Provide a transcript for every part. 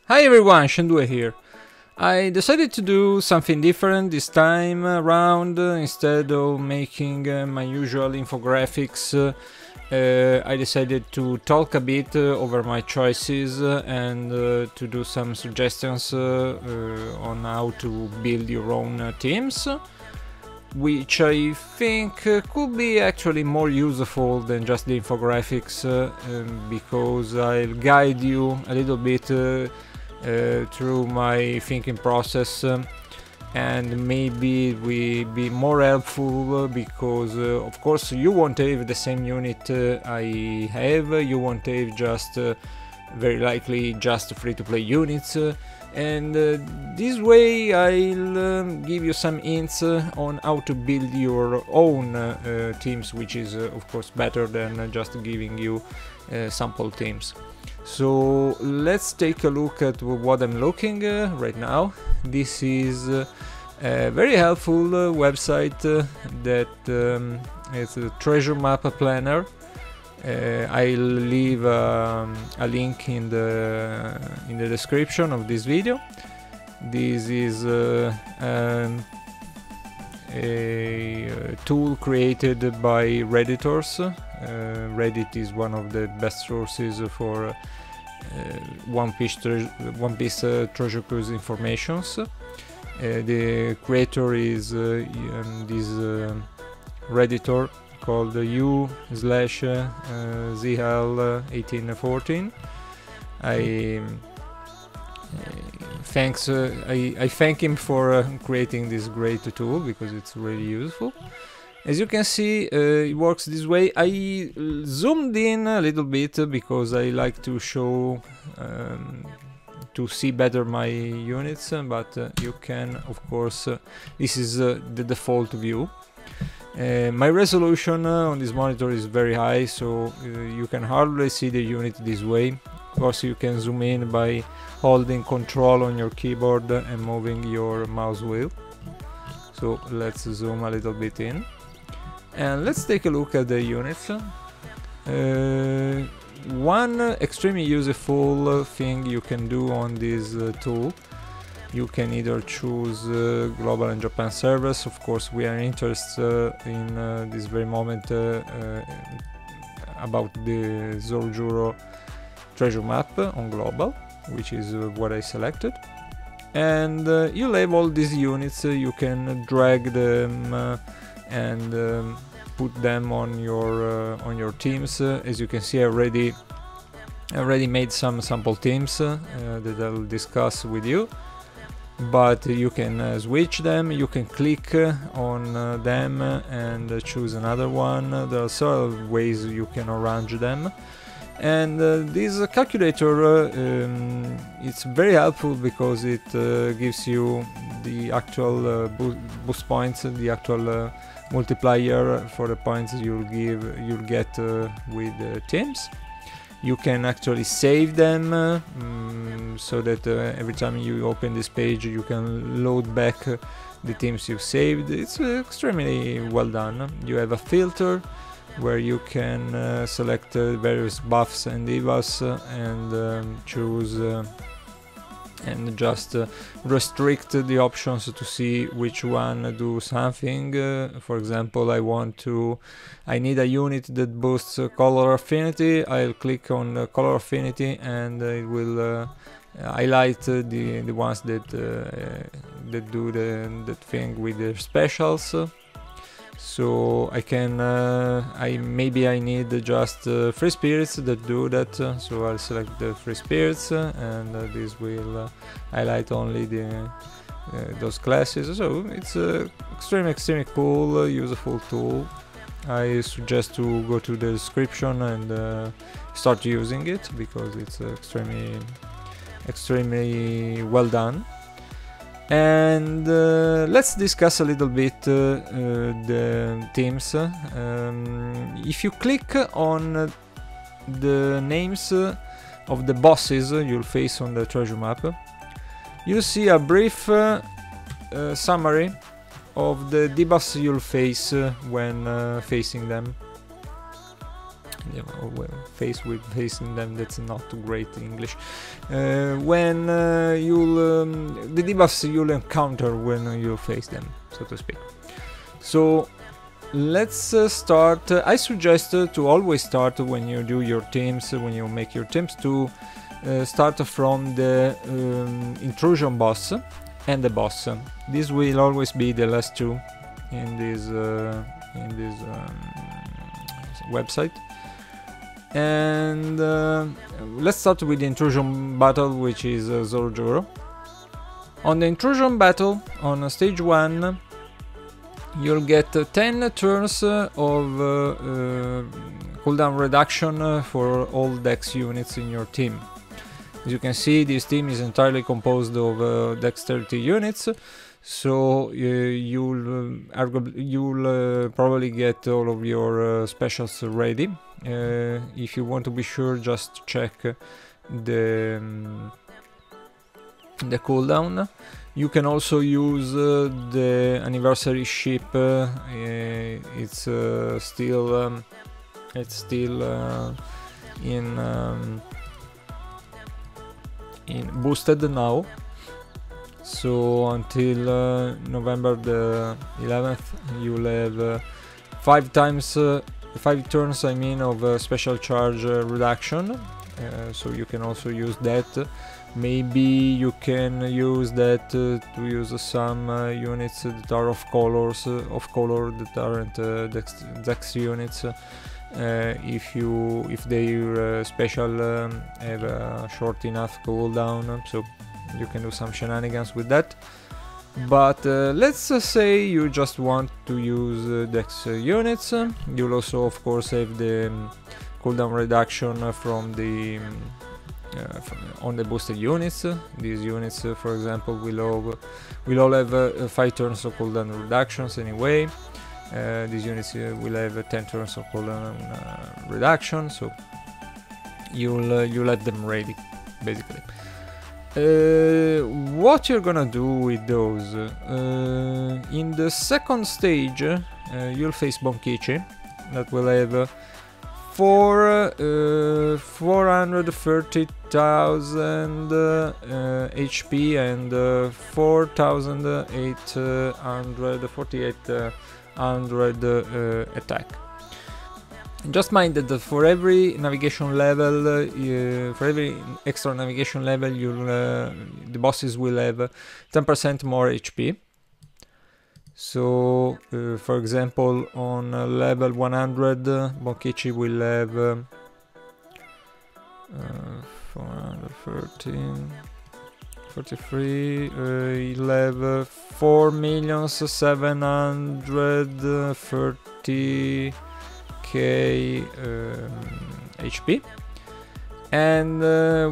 Hi everyone, Shendue here. I decided to do something different this time around. Instead of making my usual infographics, I decided to talk a bit over my choices and to do some suggestions on how to build your own teams, which I think could be actually more useful than just the infographics, because I'll guide you a little bit through my thinking process, and maybe it will be more helpful because of course you won't have the same unit I have. You won't have just very likely just free-to-play units, and this way I'll give you some hints on how to build your own teams, which is of course better than just giving you sample teams. So let's take a look at what I'm looking right now. This is a very helpful website that is a treasure map planner. I'll leave a link in the description of this video. This is a tool created by Redditors. Reddit is one of the best sources for One Piece treasure cruise informations. The creator is this Redditor called u/zl1814. I thank him for creating this great tool because it's really useful. As you can see, it works this way. I zoomed in a little bit because I like to show, to see better my units, but you can, of course, this is the default view. My resolution on this monitor is very high, so you can hardly see the unit this way. Of course, you can zoom in by holding Control on your keyboard and moving your mouse wheel. So let's zoom a little bit in. And let's take a look at the units. One extremely useful thing you can do on this tool, you can either choose global and Japan servers. Of course, we are interested in this very moment about the ZOROJURO treasure map on global, which is what I selected. And you'll have all these units. You can drag them and put them on your teams. As you can see, I already made some sample teams that I'll discuss with you, but you can switch them. You can click on them and choose another one. There are several ways you can arrange them. And this calculator, it's very helpful because it gives you the actual boost points, the actual multiplier for the points you'll get with teams. You can actually save them so that every time you open this page you can load back the teams you've saved. It's extremely well done. You have a filter where you can select various buffs and evas and choose and just restrict the options to see which one do something. For example, I need a unit that boosts color affinity. I'll click on color affinity and it will highlight the ones that do that thing with their specials. So I can maybe I need just free spirits that do that, so I'll select the free spirits and this will highlight only those classes. So it's extremely cool, useful tool. I suggest to go to the description and start using it because it's extremely well done. And let's discuss a little bit the teams. If you click on the names of the bosses you'll face on the treasure map, you'll see a brief summary of the debuffs you'll face when facing them. face with facing them, that's not great English. When you'll the debuffs you'll encounter when you face them, so to speak. So let's start. I suggest to always start when you do your teams, when you make your teams, to start from the intrusion boss and the boss. This will always be the last two in this website. And let's start with the intrusion battle, which is ZOROJURO. On the intrusion battle, on stage 1, you'll get 10 turns of cooldown reduction for all dex units in your team. As you can see, this team is entirely composed of dexterity units, so you'll probably get all of your specials ready. If you want to be sure, just check the cooldown. You can also use the anniversary ship. It's still in boosted now. So until November the 11th, you'll have 5 turns, I mean, of special charge reduction. So you can also use that. Maybe you can use that to use some units that are of color that aren't dex units. If their special have a short enough cooldown, so you can do some shenanigans with that. But let's say you just want to use dex units. You'll also, of course, have the cooldown reduction from the on the boosted units. These units, for example, will all have 5 turns of cooldown reductions anyway. These units will have 10 turns of cooldown reduction, so you'll have them ready, basically. What you're gonna do with those? In the second stage, you'll face Bonkichi, that will have 430,000 HP and 4,848 attack. Just mind that for every navigation level, for every extra navigation level, the bosses will have 10% more HP. So, for example, on level 100, Bonkichi will have 413, 43, he'll have 4,730,000 HP, and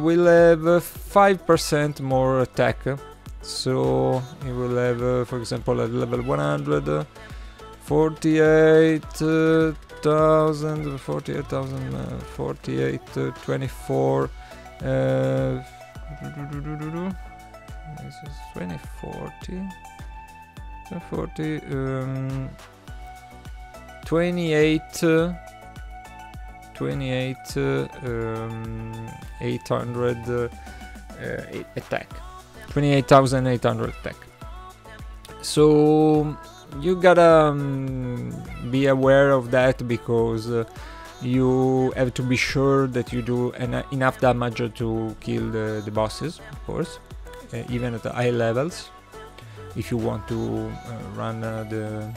we'll have 5% more attack. So he will have, for example, at level 100, 48,000, 24. This is 2040. 28, 800 attack. 28,800 attack. So you gotta be aware of that, because you have to be sure that you do enough damage to kill the bosses, of course, even at the high levels, if you want to run the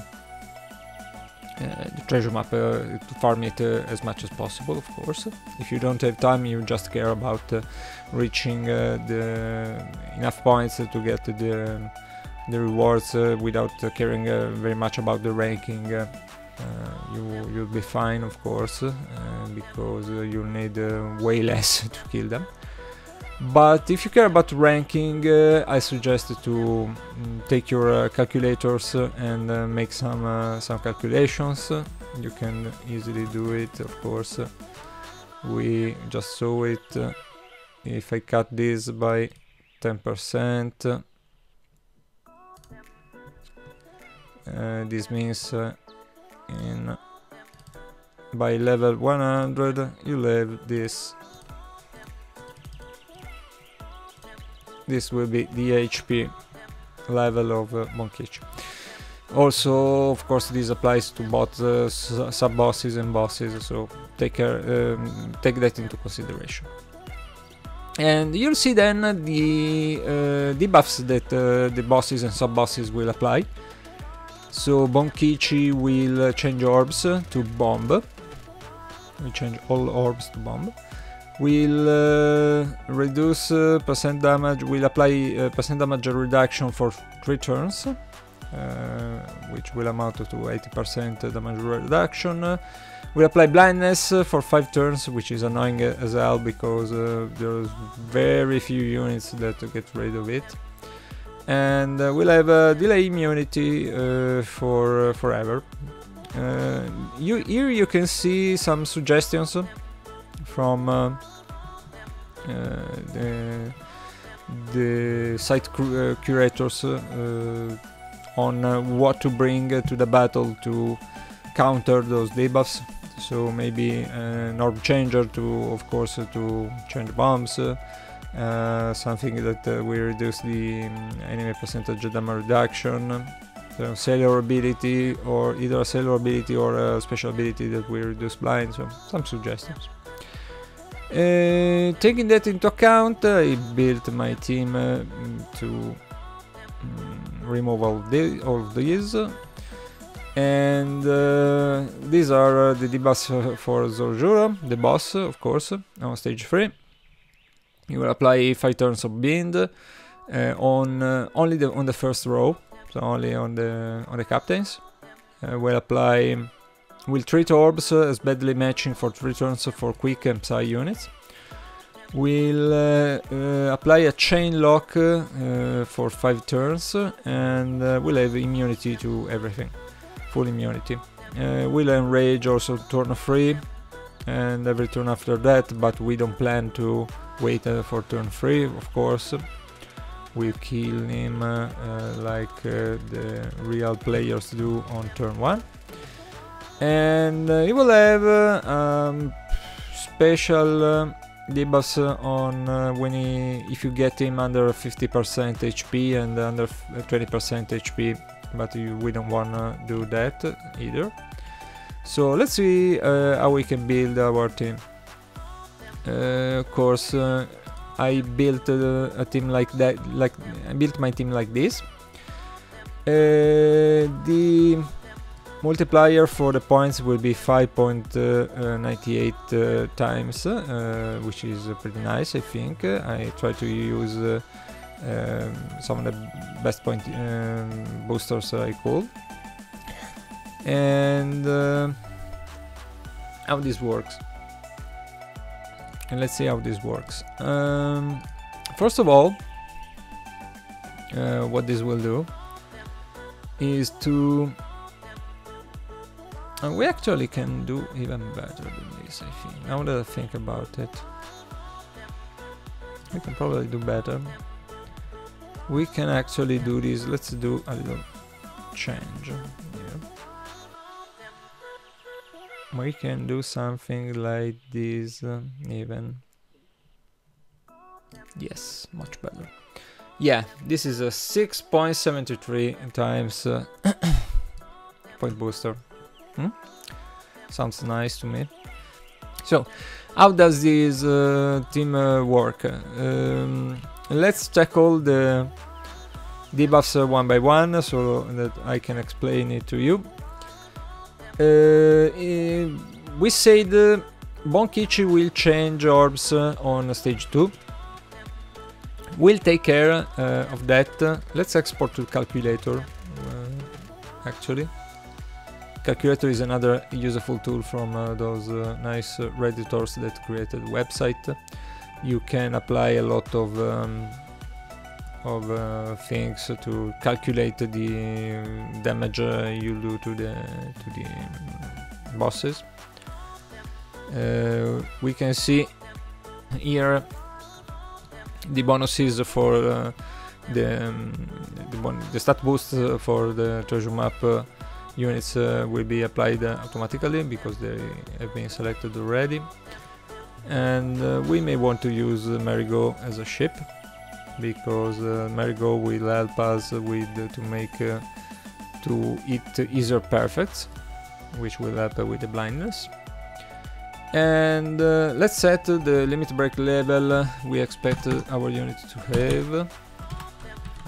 treasure map to farm it as much as possible, of course. If you don't have time, you just care about reaching enough points to get the rewards without caring very much about the ranking. You'll be fine, of course, because you'll need way less to kill them. But if you care about ranking, I suggest to take your calculators and make some calculations. You can easily do it, of course. We just saw it. If I cut this by 10%, this means in by level 100 you'll have this. This will be the HP level of Bonkichi. Also, of course, this applies to both sub-bosses and bosses, so take that into consideration. And you'll see then the debuffs that the bosses and sub-bosses will apply. So Bonkichi will change orbs to bomb. We change all orbs to bomb. Will reduce percent damage. Will apply percent damage reduction for 3 turns, which will amount to 80% damage reduction. Will apply blindness for 5 turns, which is annoying as hell because there's very few units that get rid of it. And we'll have delay immunity for forever. Here you can see some suggestions from the site curators on what to bring to the battle to counter those debuffs. So maybe an orb changer to, of course, to change bombs, something that will reduce the enemy percentage damage reduction, so cellular ability, or either a cellular ability or a special ability that will reduce blind. So some suggestions. Taking that into account, I built my team to remove all of these. And these are the debuffs for ZOROJURO, the boss, of course, on stage 3. You will apply 5 turns of bind on only on the first row, so only on the captains. Will treat orbs as badly matching for 3 turns for quick and psi units. Will apply a chain lock for 5 turns, and will have immunity to everything. Full immunity. Will enrage also turn 3 and every turn after that, but we don't plan to wait for turn 3, of course. We'll kill him like the real players do on turn 1. And he will have special debuffs on if you get him under 50% HP and under 20% HP, but we don't wanna do that either. So let's see how we can build our team. Of course, I built a team like that. I built my team like this. The multiplier for the points will be 5.98 times, which is pretty nice, I think. I try to use some of the best point boosters I could. And how this works. And let's see how this works. First of all, what this will do is to... we actually can do even better than this, I think. Now that I think about it, we can probably do better. We can actually do this. Let's do a little change here. We can do something like this, even. Yes, much better. Yeah, this is a 6.73 times point booster. Sounds nice to me. So, how does this team work? Let's tackle the debuffs one by one so that I can explain it to you. We said Bonkichi will change orbs on stage 2. We'll take care of that. Let's export to calculator. Actually, calculator is another useful tool from those nice redditors that created a website. You can apply a lot of things to calculate the damage you do to the bosses. We can see here the bonuses for the stat boost for the treasure map units will be applied automatically because they have been selected already. And we may want to use Marigo as a ship, because Marigo will help us with to make to hit easier perfects, which will help with the blindness. And let's set the limit break level we expect our unit to have,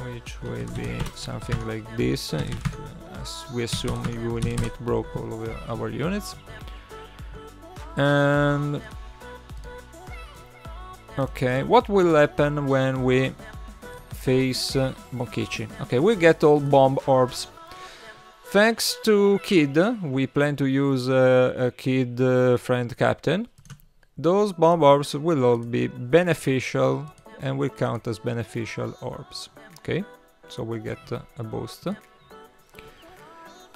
which will be something like this, if as we assume we will limit broke all of our units. And okay, what will happen when we face Bonkichi? Okay, we get all bomb orbs. Thanks to Kid, we plan to use a Kid friend captain. Those bomb orbs will all be beneficial and will count as beneficial orbs. Okay, so we get a boost.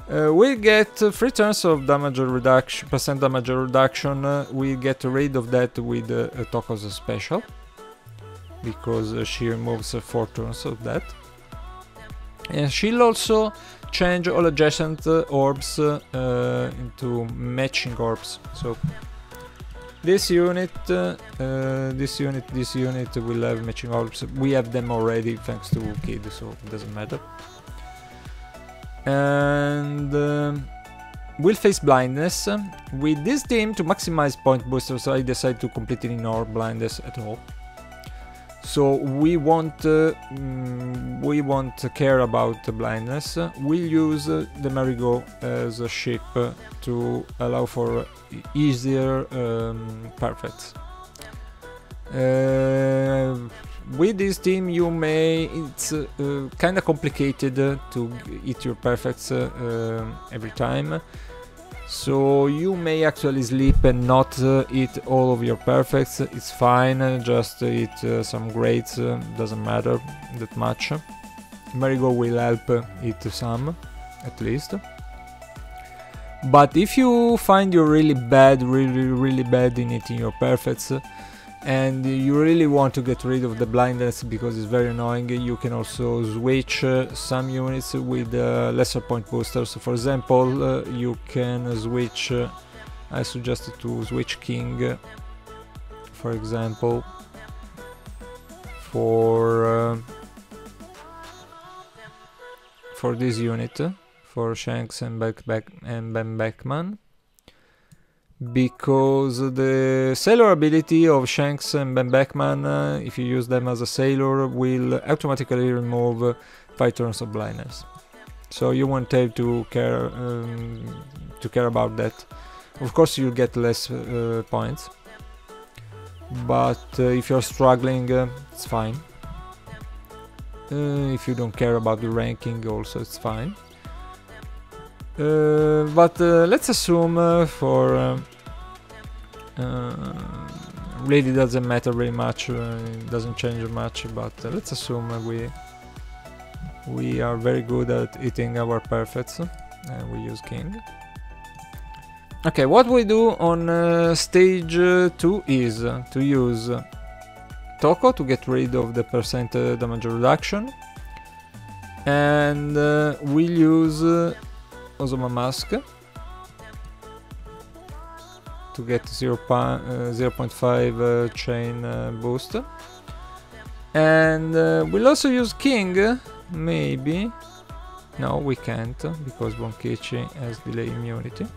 We get 3 turns of damage reduction, percent damage reduction. We get rid of that with Toko's special, because she removes 4 turns of that. And she'll also change all adjacent orbs into matching orbs. So this unit will have matching orbs. We have them already thanks to Kid, so it doesn't matter. And we'll face blindness. With this team, to maximize point boosters, I decided to completely ignore blindness at all. So we won't care about the blindness. We'll use the Marigo as a ship to allow for easier perfects. With this team, it's kind of complicated to hit your perfects every time. So you may actually sleep and not hit all of your perfects. It's fine, just hit some grades, doesn't matter that much. Marigo will help hit some, at least. But if you find you're really bad, really bad in hitting your perfects, and you really want to get rid of the blindness because it's very annoying, you can also switch some units with lesser point boosters. For example, you can switch, I suggested to switch King, for example, for this unit, for Shanks and Ben Beckman. Because the sailor ability of Shanks and Ben Beckman, if you use them as a sailor, will automatically remove 5 turns of blindness. So you won't have to care about that. Of course, you'll get less points, but if you're struggling, it's fine. If you don't care about the ranking, also it's fine. But let's assume for really doesn't matter very much, it doesn't change much, but let's assume we are very good at hitting our perfects and we use King. Okay, what we do on stage 2 is to use Toko to get rid of the percent damage reduction, and we'll use Zola Mask to get 0.5 chain boost, and we'll also use King, maybe. No, we can't, because Bonkichi has delay immunity,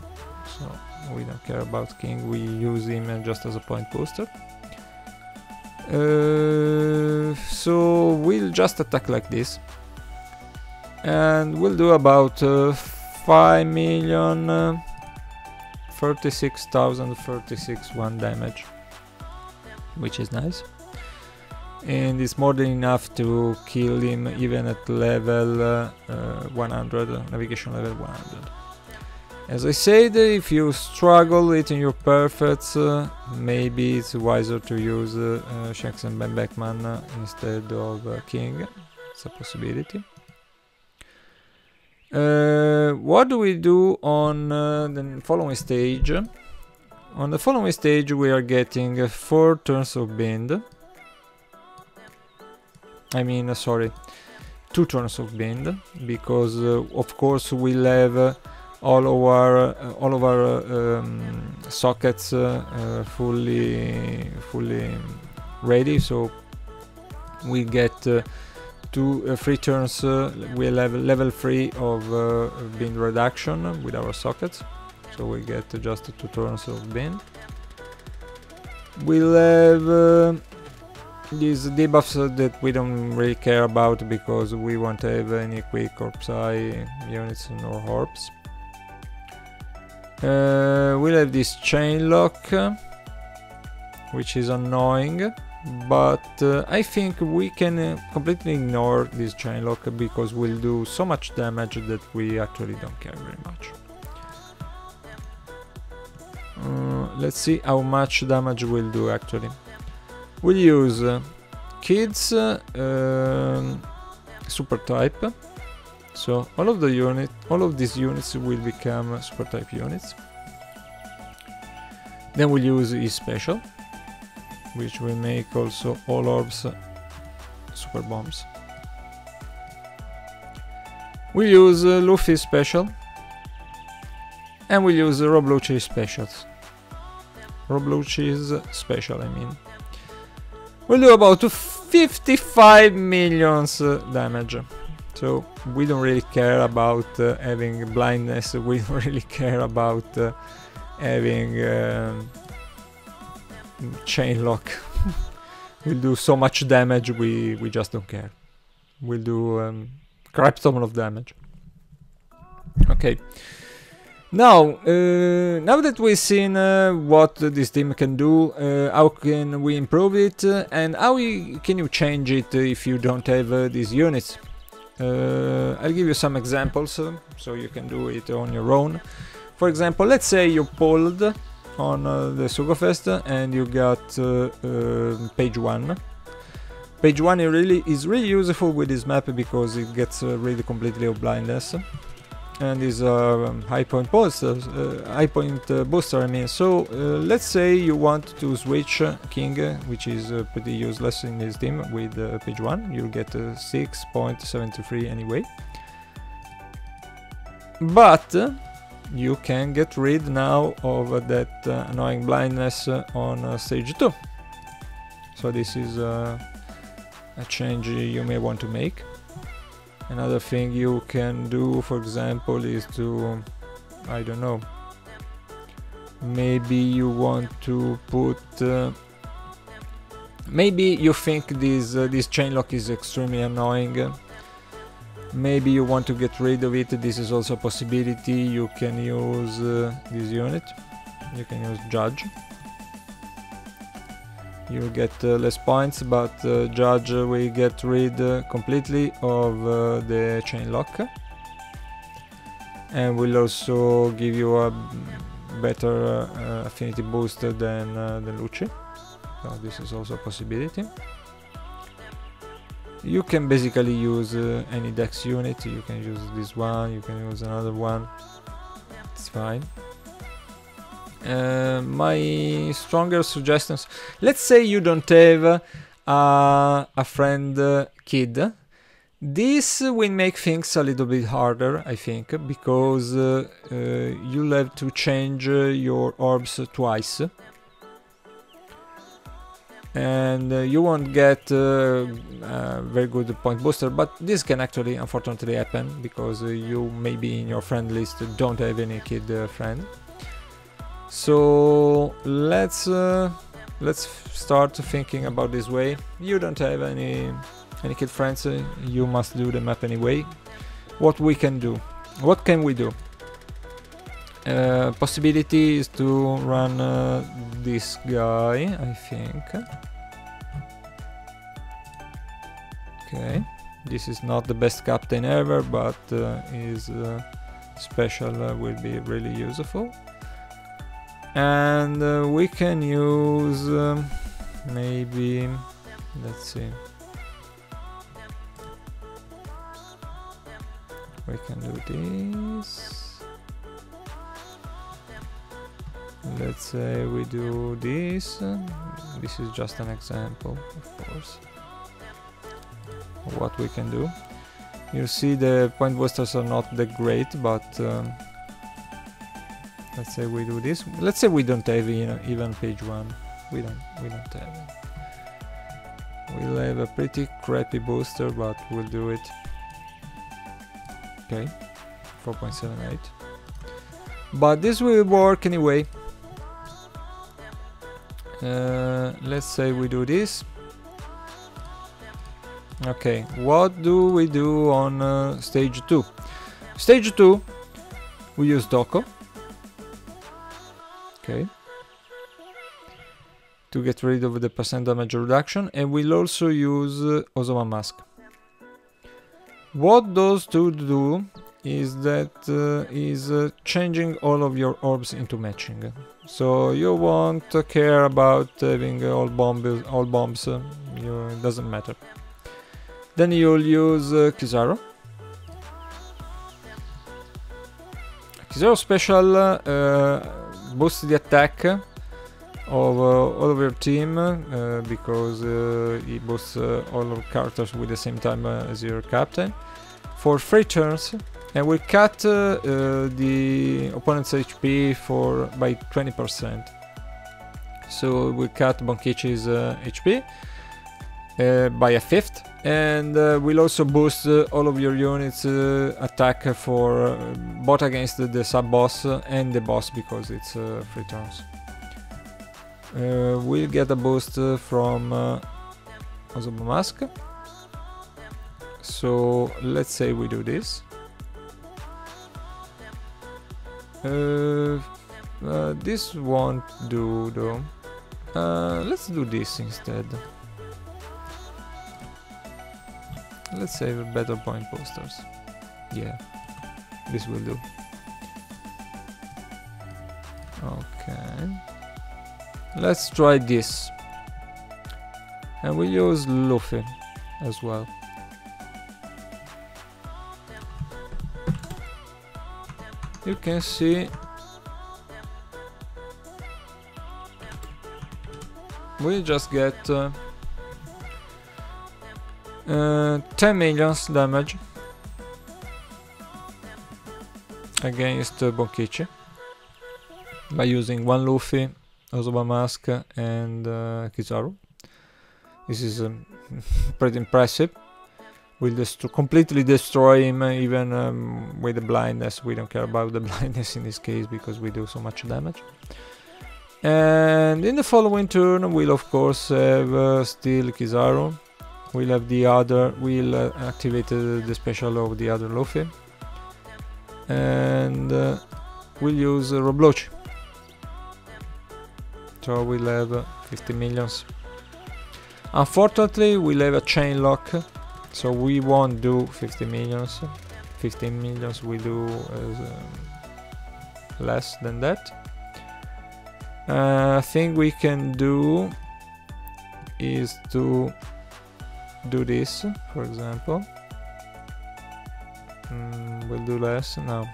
so we don't care about King. We use him just as a point booster. So we'll just attack like this, and we'll do about 5,036,036 damage, which is nice, and it's more than enough to kill him even at level 100, navigation level 100. As I said, if you struggle hitting your perfects, maybe it's wiser to use Shanks and Ben Beckman instead of King. It's a possibility. What do we do on the following stage? On the following stage we are getting 4 turns of bind. I mean, sorry, 2 turns of bind, because of course we'll have all of our sockets fully ready, so we get 3 turns. We'll have level 3 of bin reduction with our sockets, so we get just 2 turns of bin. We'll have these debuffs that we don't really care about because we won't have any quick corpse eye units nor orbs. We'll have this chain lock, which is annoying, but I think we can completely ignore this chain lock because we'll do so much damage that we actually don't care very much. Let's see how much damage we'll do actually. We'll use kids super type, so all of these units will become super type units. Then we'll use his special, which will make also all orbs super bombs. We'll use Luffy's special, and we'll use Robluchi's specials. Robluchi's special, I mean. We'll do about 55 million damage. So we don't really care about having blindness, we don't really care about having chain lock. We'll do so much damage, we just don't care. We'll do crap ton of damage. Okay. Now that we've seen what this team can do, how can we improve it, and how can you change it if you don't have these units. I'll give you some examples so you can do it on your own. For example, let's say you pulled on the Sugofest and you got page 1. Page 1 is really useful with this map because it gets rid completely of blindness. And is high point booster, I mean. So let's say you want to switch King, which is pretty useless in this team, with page 1. You'll get 6.73 anyway. But you can get rid now of that annoying blindness on stage 2. So this is a change you may want to make. Another thing you can do, for example, is to, I don't know, maybe you want to put, maybe you think this chain lock is extremely annoying. Maybe you want to get rid of it. This is also a possibility. You can use this unit. You can use Judge. You get less points, but Judge will get rid completely of the chain lock, and will also give you a better affinity boost than Lucci. So this is also a possibility. You can basically use any dex unit. You can use this one, you can use another one, it's fine. My stronger suggestions, let's say you don't have a friend kid. This will make things a little bit harder, I think, because you'll have to change your orbs twice, and you won't get a very good point booster, but this can actually unfortunately happen because you maybe in your friend list don't have any kid friend. So let's start thinking about this way. You don't have any kid friends, you must do the map anyway. What we can do? What can we do? Possibility is to run this guy, I think. Okay, this is not the best captain ever, but his special will be really useful. And we can use maybe, let's see, we can do this. Let's say we do this. This is just an example, of course, of what we can do. You see the point boosters are not that great, but Let's say we do this. Let's say we don't have even page 1. We don't have it. We'll have a pretty crappy booster, but we'll do it. Okay, 4.78. But this will work anyway. Let's say we do this. Okay, what do we do on stage 2? Stage 2, we use Doko. Okay. To get rid of the percent damage reduction, and we'll also use Zola Mask. What those two do is that changing all of your orbs into matching. So you won't care about having all bombs. It doesn't matter. Then you'll use Kizaru. Kizaru special boosts the attack of all of your team because he boosts all of characters with the same time as your captain for 3 turns, and will cut the opponent's HP by 20%. So we cut Bonkichi's HP by a 1/5, and will also boost all of your units attack for both against the sub-boss and the boss, because it's 3 turns. We'll get a boost from Zola Mask. So let's say we do this. This won't do though. Let's do this instead. Let's save better point boosters. Yeah, this will do. Okay. Let's try this. And we'll use Luffy as well. You can see we just get 10 million damage against Bonkichi by using 1 Luffy, Zola Mask and Kizaru. This is pretty impressive. We'll completely destroy him even with the blindness. We don't care about the blindness in this case because we do so much damage. And in the following turn we'll of course have still Kizaru. We'll have we'll activate the special of the other Luffy. And we'll use Roblochi. So we'll have 50 millions. Unfortunately, we'll have a chain lock, so we won't do 50 millions. 15 millions we do less than that. I think we can do is to do this, for example. We'll do less. No,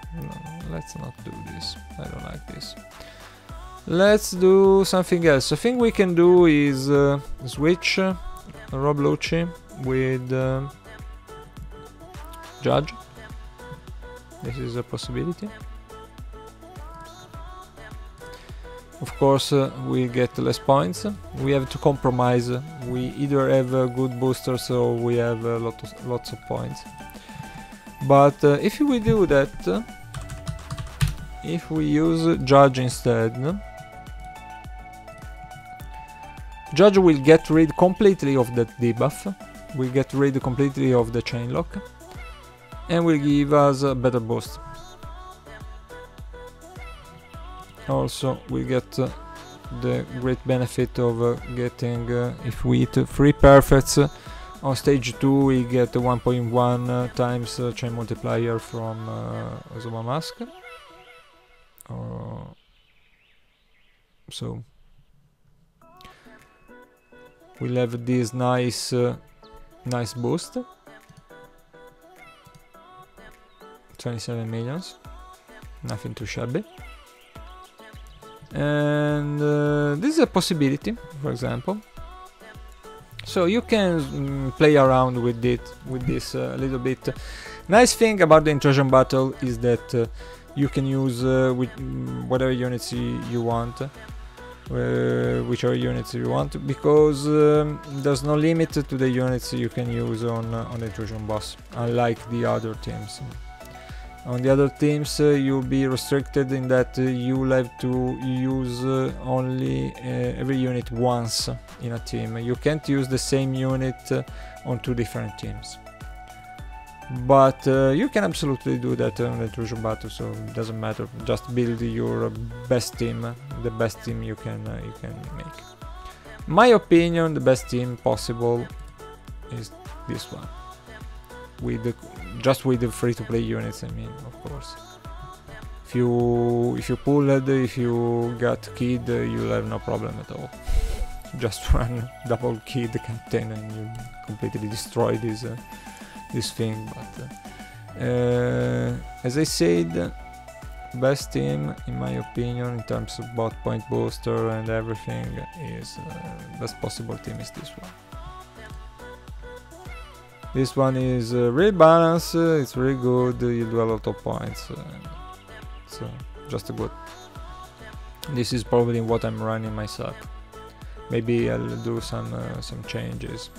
let's not do this. I don't like this. Let's do something else. I think we can do is switch Roblochi with Judge. This is a possibility. Of course, we get less points. We have to compromise. We either have good boosters or we have lots of points. But if we do that, if we use Judge instead, Judge will get rid completely of that debuff, will get rid completely of the chain lock, and will give us a better boost. Also, we get the great benefit of getting, if we hit 3 perfects on stage 2, we get 1.1 times chain multiplier from Zola Mask. So we'll have this nice boost. 27 millions, nothing too shabby. And this is a possibility, for example. So you can play around with this a little bit. Nice thing about the intrusion battle is that you can use whatever units you want, whichever units you want, because there's no limit to the units you can use on the intrusion boss, unlike the other teams. On the other teams, you'll be restricted in that you'll have to use only every unit once in a team. You can't use the same unit on 2 different teams. But you can absolutely do that on the intrusion battle, so it doesn't matter. Just build your best team, the best team you can make. My opinion, the best team possible is this one. Just with the free-to-play units, I mean, of course. If you pull it, if you got kid, you'll have no problem at all. Just run double kid captain and you completely destroy this thing. But as I said, best team in my opinion in terms of both point booster and everything is best possible team is this one. This one is really balanced, it's really good, you do a lot of points, so just good. This is probably what I'm running myself. Maybe I'll do some changes.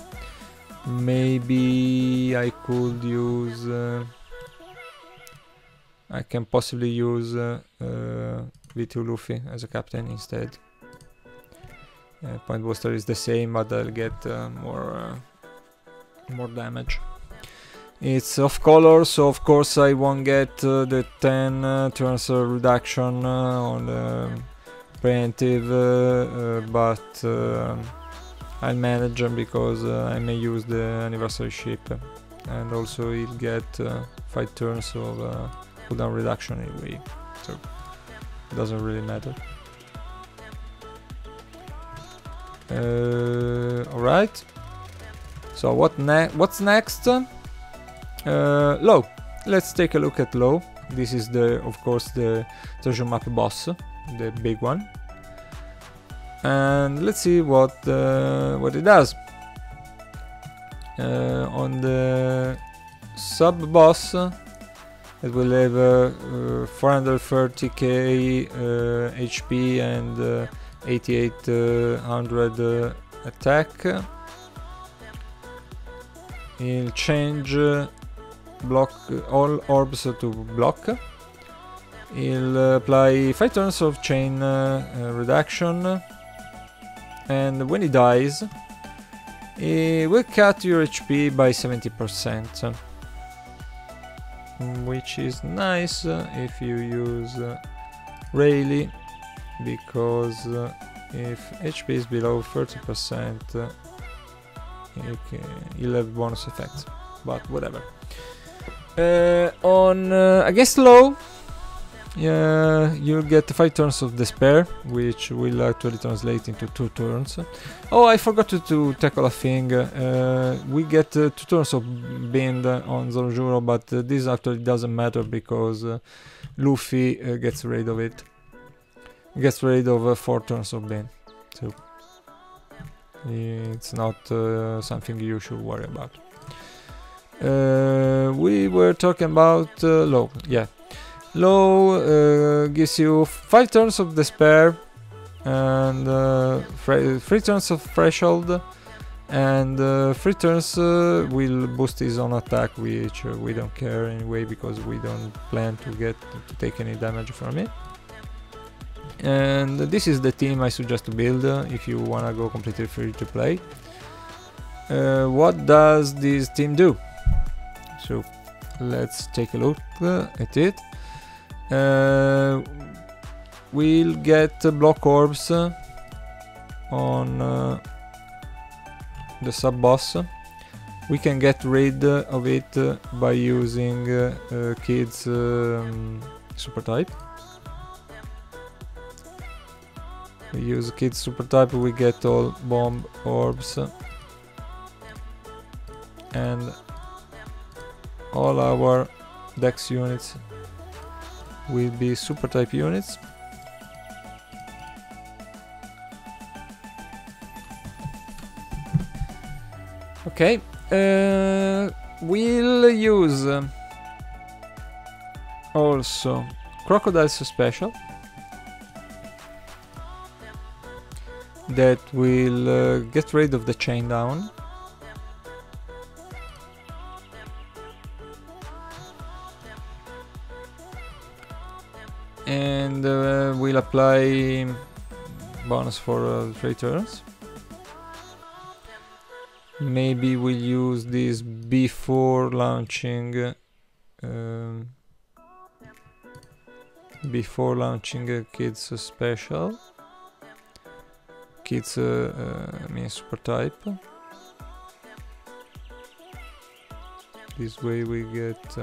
Maybe I could use, I can possibly use V2 Luffy as a captain instead. Point booster is the same, but I'll get more damage. It's off color, so of course I won't get the 10 turns reduction on the preemptive, but I'll manage them because I may use the anniversary ship, and also he'll get 5 turns of cooldown reduction anyway, so it doesn't really matter. Alright. So what's next? Low. Let's take a look at Low. This is of course the treasure map boss, the big one. And let's see what it does. On the sub boss, it will have 430k HP and 8800 attack. He'll change block all orbs to block. He'll apply 5 turns of chain reduction, and when he dies, he will cut your HP by 70%, which is nice if you use Rayleigh, because if HP is below 30%, you'll have bonus effects, but whatever. On against Low, you'll get 5 turns of despair, which will actually translate into 2 turns. Oh, I forgot to tackle a thing. We get 2 turns of bend on ZOROJURO, but this actually doesn't matter because Luffy gets rid of it. Gets rid of 4 turns of bend, so it's not something you should worry about. We were talking about Low, yeah. Low gives you 5 turns of despair and 3 turns of threshold, and 3 turns will boost his own attack, which we don't care anyway because we don't plan to take any damage from it. And this is the team I suggest to build if you wanna go completely free to play. What does this team do? So let's take a look at it. We'll get block orbs on the sub boss. We can get rid of it by using Kid's super type. We use Kid's super type, we get all bomb orbs, and all our dex units will be super type units. Okay, we'll use also Crocodile's special that will get rid of the chain down. And we'll apply bonus for 3 turns. Maybe we'll use this before launching Kids special. Kids means super type. This way we get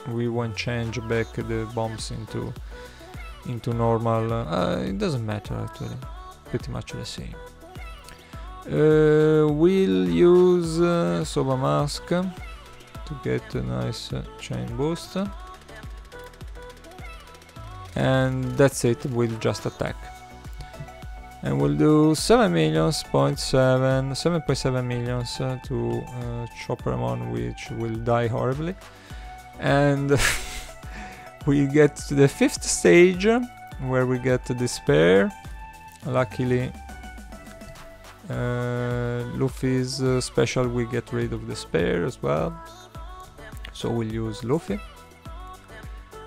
we won't change back the bombs into normal. It doesn't matter actually, pretty much the same. We'll use Zola Mask to get a nice chain boost, and that's it. We'll just attack, and we'll do 7.7 millions to Choppermon, which will die horribly. And we get to the 5th stage where we get the despair. Luckily Luffy's special will get rid of despair as well, so we'll use Luffy.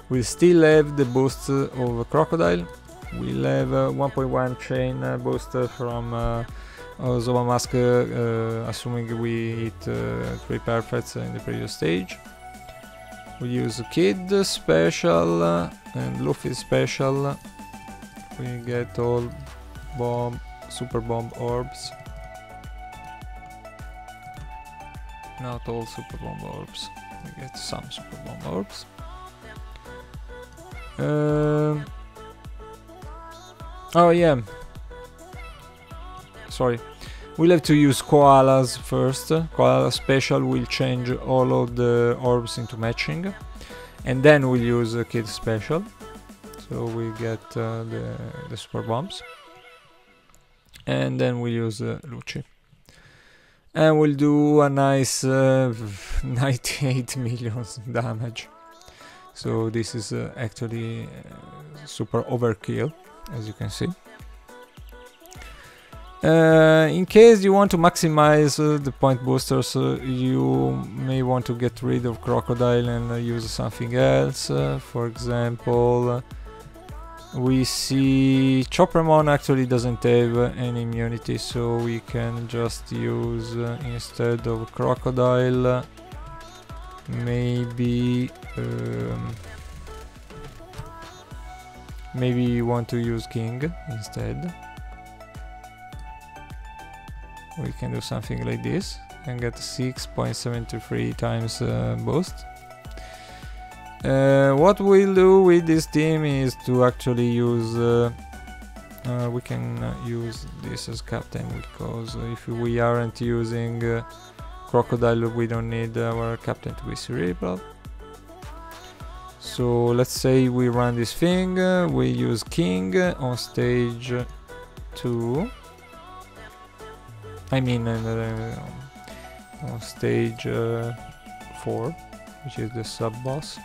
We'll still have the boost of Crocodile. We'll have 1.1 chain boost from Zola Mask, assuming we hit 3 perfects in the previous stage. We use Kid special and Luffy special. We get all super bomb orbs. Not all super bomb orbs. We get some super bomb orbs. Oh yeah. Sorry. We'll have to use Koalas first. Koala special will change all of the orbs into matching, and then we'll use Kid special, so we get the super bombs, and then we'll use Lucci, and we'll do a nice 98 million damage. So this is actually super overkill, as you can see. In case you want to maximize the point boosters, you may want to get rid of Crocodile and use something else. For example, we see Choppermon actually doesn't have any immunity, so we can just use instead of Crocodile maybe you want to use King instead. We can do something like this and get 6.73 times boost. What we'll do with this team is to actually use we can use this as captain, because if we aren't using Crocodile, we don't need our captain to be cerebral. So let's say we run this thing, we use King on stage 2. I mean on stage 4, which is the sub-boss.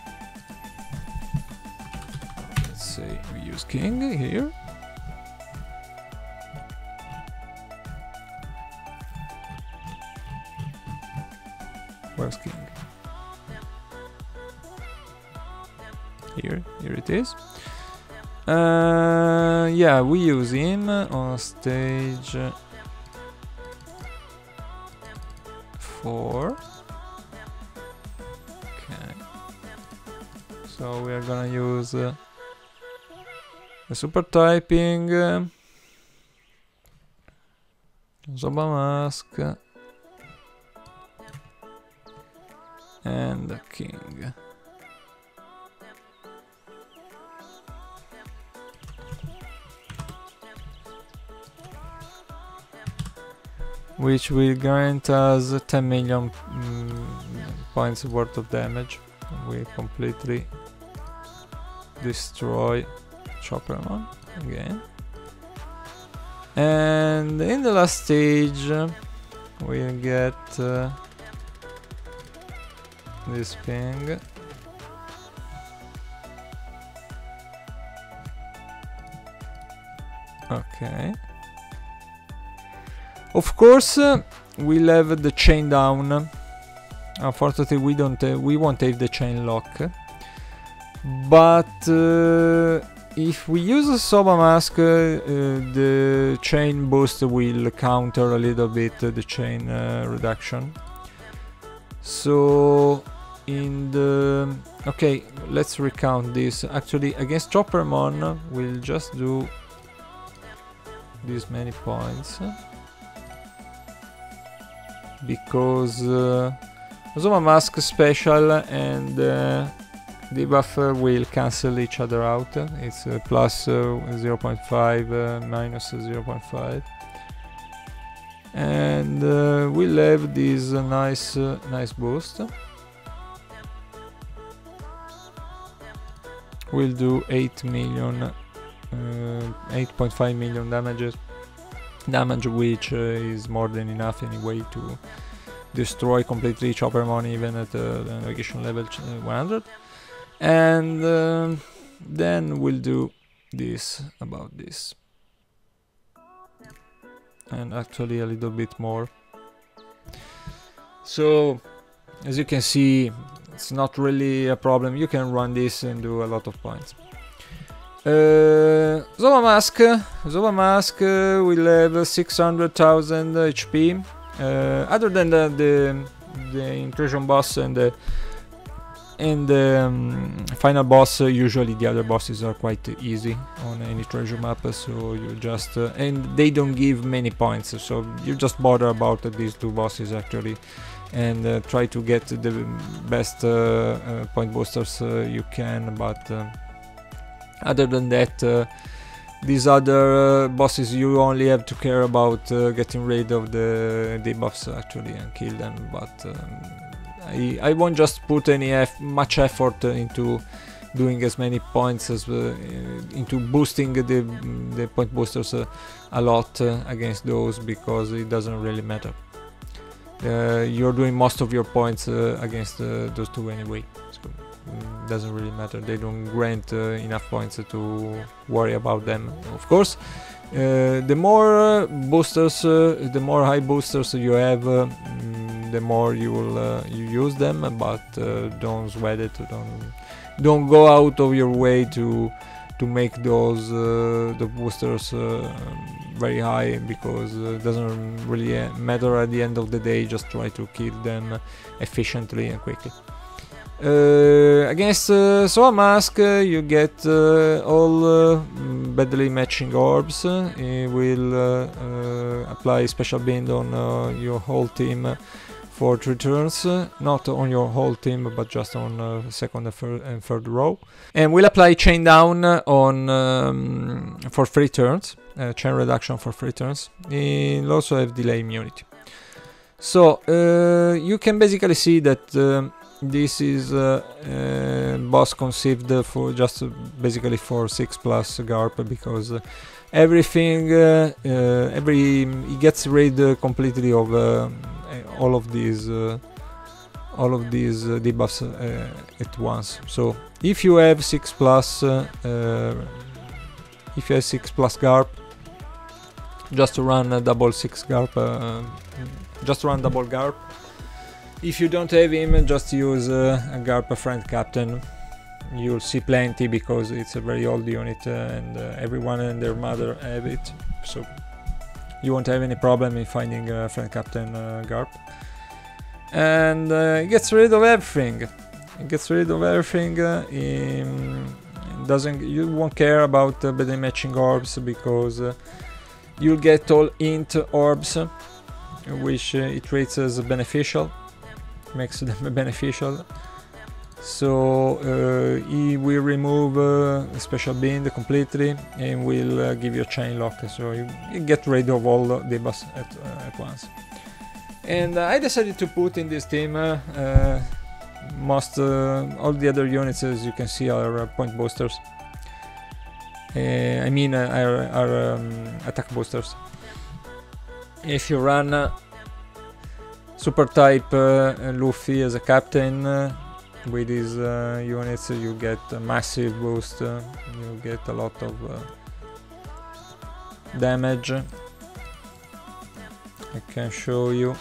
Let's say we use King here. Where's King? Here it is. Yeah, we use him on stage 4. Okay, so we are gonna use the super typing, Zola Mask, and the King. Which will grant us 10 million points worth of damage. We completely destroy Choppermon again. And in the last stage we'll get this ping Okay. Of course, we'll have the chain down. Unfortunately, we won't have the chain lock. But if we use a Zola Mask, the chain boost will counter a little bit the chain reduction. So in the okay, let's recount this. Actually, against Choppermon, we'll just do these many points because Zola Mask special and debuff will cancel each other out. It's plus 0.5 minus 0.5, and we'll have this nice boost. We'll do 8.5 million damage, which is more than enough anyway to destroy completely Choppermon even at the navigation level 100. And then we'll do this about this, and actually a little bit more. So as you can see, it's not really a problem. You can run this and do a lot of points. Zola Mask will have 600,000 HP. Other than the intrusion boss and the final boss, usually the other bosses are quite easy on any treasure map, so you just and they don't give many points, so you just bother about these two bosses actually, and try to get the best point boosters you can. But other than that, these other bosses, you only have to care about getting rid of the debuffs actually and kill them. But I won't just put much effort into doing as many points as into boosting the point boosters a lot against those, because it doesn't really matter. You're doing most of your points against those two anyway, so it doesn't really matter. They don't grant enough points to worry about them. Of course, the more boosters, the more high boosters you have, the more you will you use them, but don't sweat it. Don't go out of your way to make those the boosters very high, because it doesn't really matter at the end of the day. Just try to kill them efficiently and quickly. Against Zola Mask, you get all badly matching orbs. It will apply special bind on your whole team for 3 turns, not on your whole team, but just on second and third row. And we'll apply chain down on for 3 turns, chain reduction for 3 turns. It'll also have delay immunity. So you can basically see that this is boss conceived for just basically for 6+ Garp, because everything he gets rid completely of all of these debuffs at once. So if you have 6+ Garp, just run double 6 Garp, just run double Garp. If you don't have him, just use a Garp friend captain. You'll see plenty, because it's a very old unit and everyone and their mother have it, so you won't have any problem in finding a friend captain Garp. And it gets rid of everything. It gets rid of everything. You won't care about badly matching orbs, because you'll get all int orbs, which it treats as beneficial. Makes them beneficial. So he will remove special bind completely and will give you a chain lock, so you get rid of all the debuffs at once. And I decided to put in this team all the other units, as you can see, are point boosters. I mean are attack boosters. If you run super type Luffy as a captain, with these units you get a massive boost. You get a lot of damage. I can show you.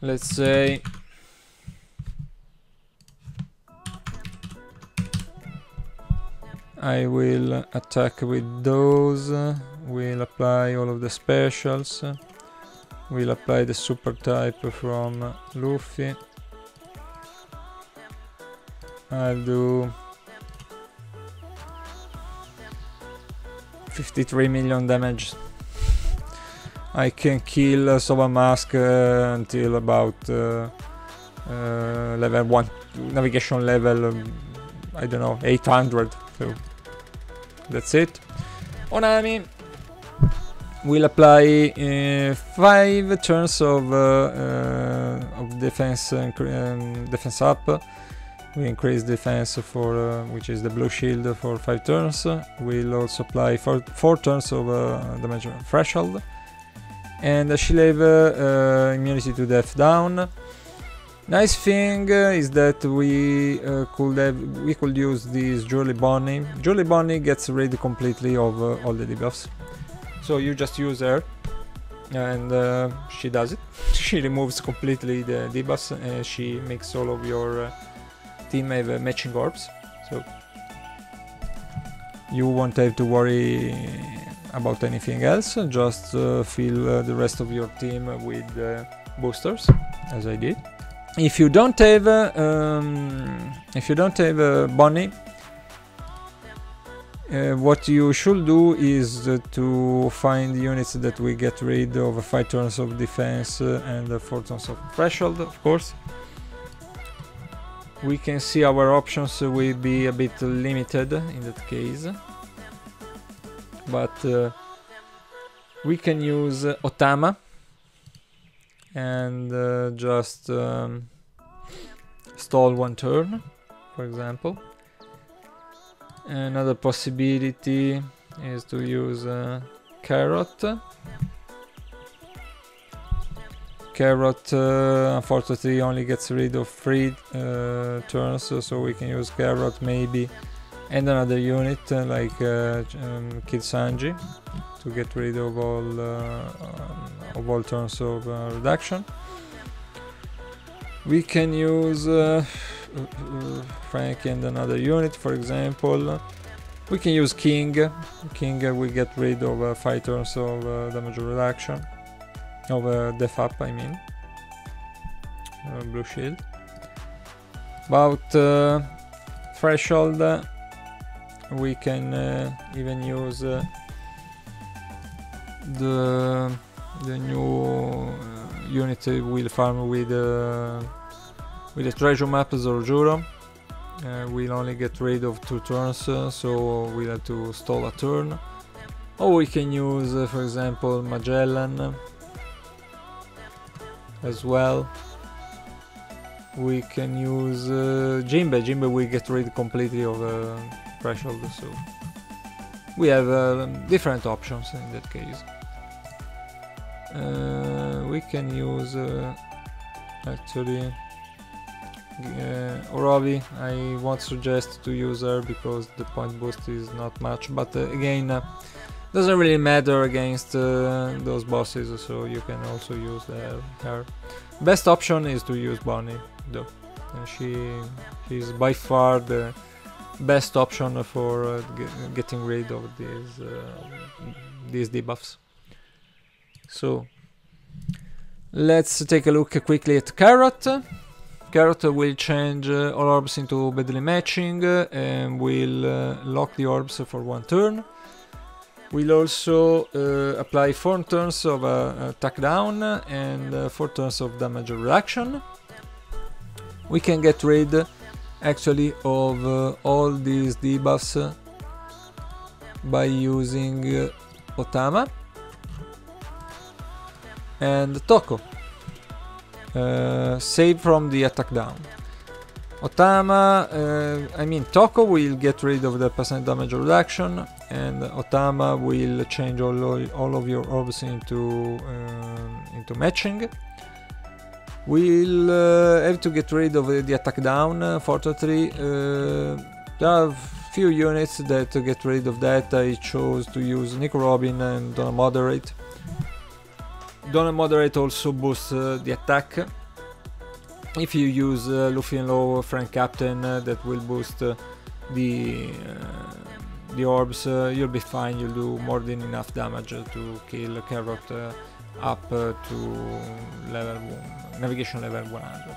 Let's say I will attack with those, will apply all of the specials, will apply the super type from Luffy. I'll do 53 million damage. I can kill Zola Mask until about level 1, navigation level, I don't know, 800. So that's it. Onami will apply 5 turns of defense defense up. We increase defense for which is the blue shield for 5 turns. We'll also apply 4 turns of damage threshold, and she'll have immunity to death down. Nice thing is that we could use this Jolly Bonnie. Jolly Bonnie gets rid completely of all the debuffs, so you just use her, and she does it. She removes completely the debuffs, and she makes all of your team have matching orbs, so you won't have to worry about anything else. Just fill the rest of your team with boosters, as I did. If you don't have Bonnie, what you should do is to find units that will get rid of 5 turns of defense and 4 turns of threshold, of course. We can see our options will be a bit limited in that case, but we can use o-tama and just stall 1 turn, for example. Another possibility is to use Carrot. Carrot unfortunately only gets rid of 3 turns, so we can use Carrot maybe and another unit like Kid Sanji to get rid of all turns of reduction. We can use Frankie and another unit, for example. We can use King. King will get rid of 5 turns of damage reduction. Of def up, I mean. Blue shield. About threshold, we can even use the new unit we'll farm with the treasure map ZOROJURO. We'll only get rid of 2 turns, so we'll have to stall a turn. Or we can use, for example, Magellan as well. We can use Jinbe. Jinbe will get rid completely of threshold, so we have different options in that case. We can use actually Orovi. I won't suggest to use her because the point boost is not much, but again doesn't really matter against those bosses, so you can also use her. Best option is to use Bonnie though. She's by far the best option for getting rid of these debuffs. So let's take a look quickly at Carrot. Carrot will change all orbs into badly matching and will lock the orbs for 1 turn. We'll also apply 4 turns of attack down and 4 turns of damage reduction. We can get rid actually of all these debuffs by using o-tama and Toko. Save from the attack down. o-tama, Toko will get rid of the percent damage reduction, and o-tama will change all of your orbs into matching. We'll have to get rid of the attack down. Fortunately, there are few units that get rid of that. I chose to use Nick Robin and Donna Moderate. Donna Moderate also boosts the attack. If you use Luffy and Low Frank Captain, that will boost the orbs, you'll be fine. You'll do more than enough damage to kill Carrot up to navigation level 100.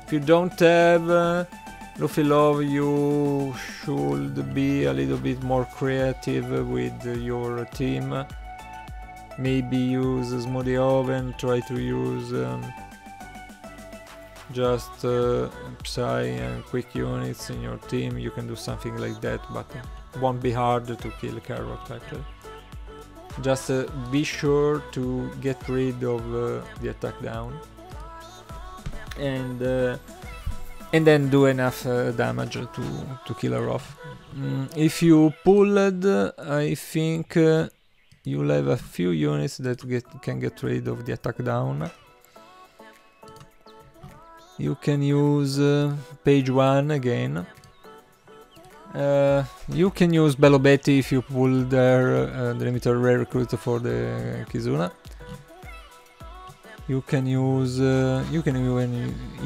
If you don't have Luffy Love, you should be a little bit more creative with your team. Maybe use a Smoothie Oven, try to use just Psy and quick units in your team. You can do something like that, but it won't be hard to kill Carrot actually. Just be sure to get rid of the attack down, and then do enough damage to kill her off. If you pulled, I think you'll have a few units that can get rid of the attack down. You can use page 1 again. You can use Bello Betty if you pull their the limited rare recruit for the Kizuna. You can use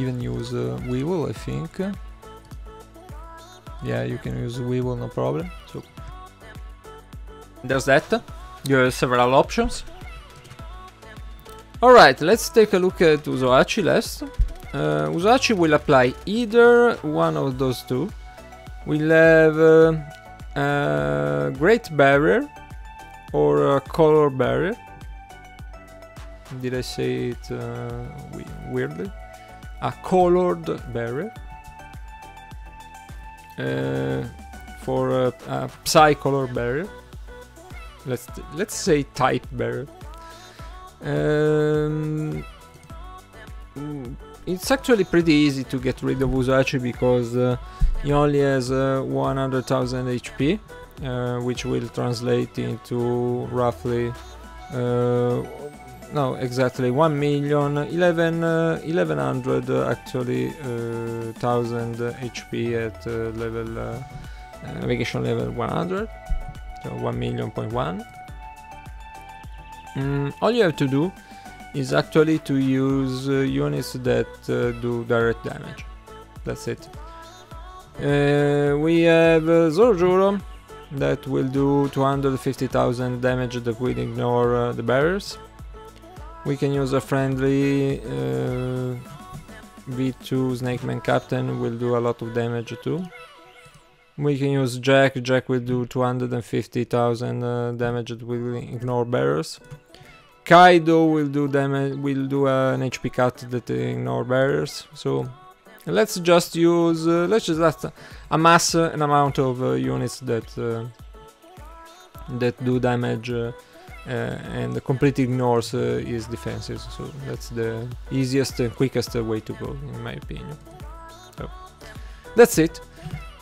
even use Weevil, I think. Yeah, you can use Weevil, no problem. So there's that. You have several options. Alright, let's take a look at Uzohachi last. Uzohachi will apply either one of those two. We'll have a Great Barrier or a Color Barrier. Did I say it weirdly? A Colored Barrier. For a Psy Color Barrier. Let's say Type Barrier. It's actually pretty easy to get rid of Uzohachi because he only has 100,000 HP, which will translate into roughly no, exactly 1,011,100 actually 1,000 HP at level navigation level 100, so 1,000,000.1. All you have to do is actually to use units that do direct damage. That's it. We have Zorojuro that will do 250,000 damage that will ignore the barriers. We can use a friendly V2 Snakeman Captain, will do a lot of damage too. We can use Jack. Jack will do 250,000 damage that will ignore barriers. Kaido will do damage, will do an HP cut that ignore barriers. So let's just use, let's just amass an amount of units that do damage and completely ignores his defenses. So that's the easiest and quickest way to go, in my opinion. So that's it.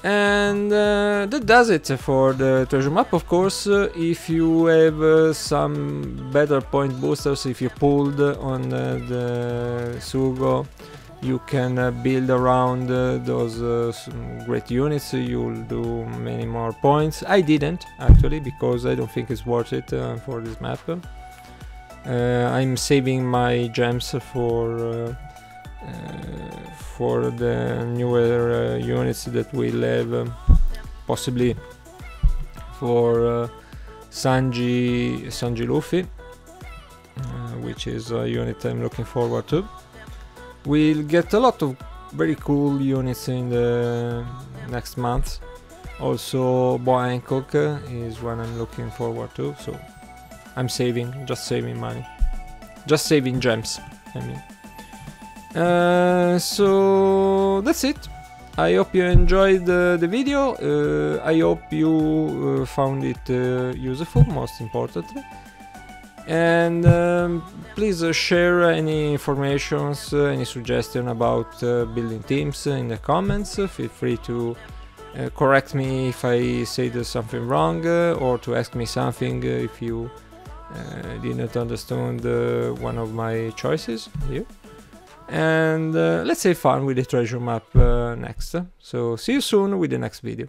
And that does it for the treasure map. Of course, if you have some better point boosters, if you pulled on the Sugo, you can build around those great units. You'll do many more points. I didn't actually, because I don't think it's worth it for this map. I'm saving my gems for the newer units that we'll have, possibly for Sanji Luffy, which is a unit I'm looking forward to. We'll get a lot of very cool units in the next month. Also, Boa Hancock is one I'm looking forward to, so I'm just saving money, just saving gems, I mean. So that's it. I hope you enjoyed the video. I hope you found it useful, most importantly. And please share any information, any suggestion about building teams in the comments. Feel free to correct me if I said something wrong, or to ask me something if you didn't understand one of my choices here. And let's have fun with the treasure map next. So see you soon with the next video.